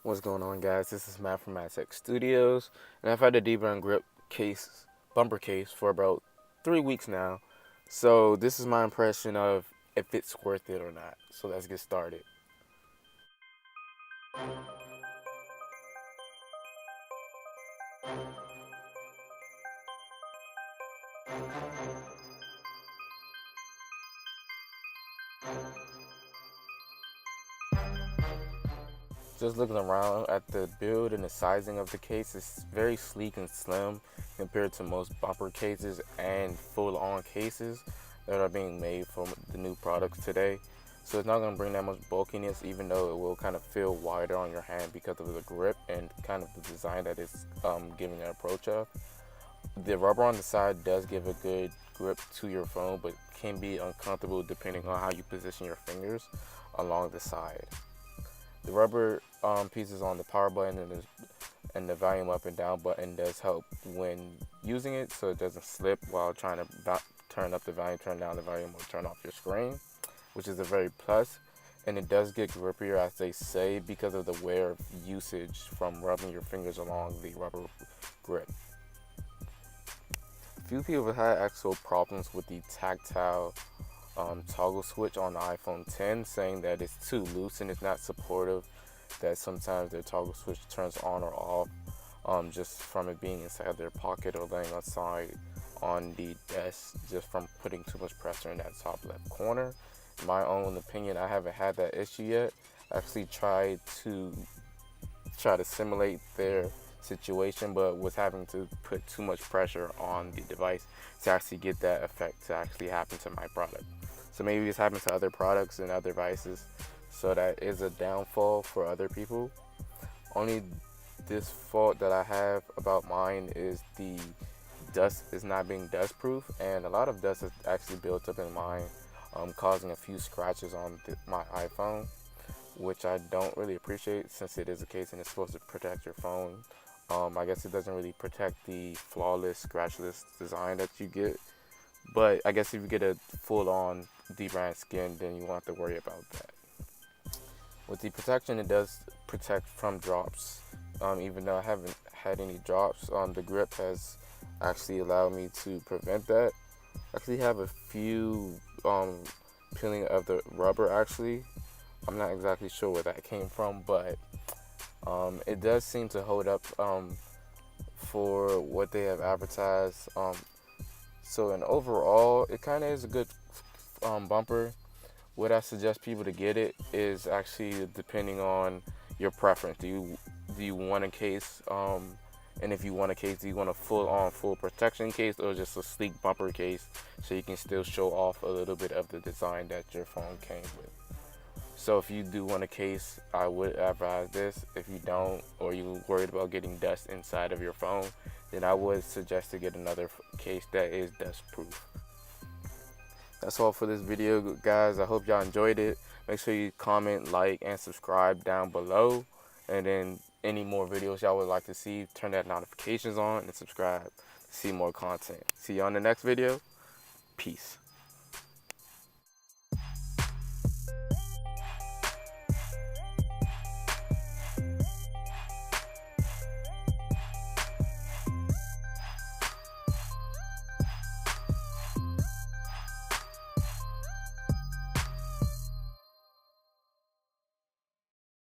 What's going on, guys? This is Matt from MadTech Studios, and I've had the DBrand grip case, bumper case, for about 3 weeks now. So this is my impression of if it's worth it or not. So let's get started. Just looking around at the build and the sizing of the case, it's very sleek and slim compared to most bumper cases and full-on cases that are being made from the new products today. So it's not going to bring that much bulkiness, even though it will kind of feel wider on your hand because of the grip and kind of the design that it's giving an approach of. The rubber on the side does give a good grip to your phone, but can be uncomfortable depending on how you position your fingers along the side. The rubber pieces on the power button and the volume up and down button does help when using it, so it doesn't slip while trying to turn up the volume, turn down the volume, or turn off your screen, which is a very plus. And it does get grippier, as they say, because of the wear usage from rubbing your fingers along the rubber grip. Few people have had actual problems with the tactile toggle switch on the iPhone 10, saying that it's too loose and it's not supportive, that sometimes their toggle switch turns on or off just from it being inside their pocket or laying aside on the desk, just from putting too much pressure in that top left corner. In my own opinion, I haven't had that issue yet. I actually tried to simulate their situation, but was having to put too much pressure on the device to actually get that effect to actually happen to my product. So maybe it's happened to other products and other devices, so that is a downfall for other people. Only this fault that I have about mine is the dust is not being dust proof, and a lot of dust is actually built up in mine, causing a few scratches on my iPhone, which I don't really appreciate, since it is a case and it's supposed to protect your phone. I guess it doesn't really protect the flawless, scratchless design that you get. But I guess if you get a full-on DBrand skin, then you won't have to worry about that. With the protection, it does protect from drops. Even though I haven't had any drops, the grip has actually allowed me to prevent that. I actually have a few peeling of the rubber, actually. I'm not exactly sure where that came from, but it does seem to hold up for what they have advertised. So in overall, it kind of is a good bumper. What I suggest people to get it is actually depending on your preference. Do you want a case? And if you want a case, do you want a full protection case, or just a sleek bumper case so you can still show off a little bit of the design that your phone came with? So if you do want a case, I would advise this. If you don't, or you're worried about getting dust inside of your phone, then I would suggest to get another case that is dust proof. That's all for this video, guys. I hope y'all enjoyed it. Make sure you comment, like, and subscribe down below. And then any more videos y'all would like to see, turn that notifications on and subscribe to see more content. See you on the next video. Peace.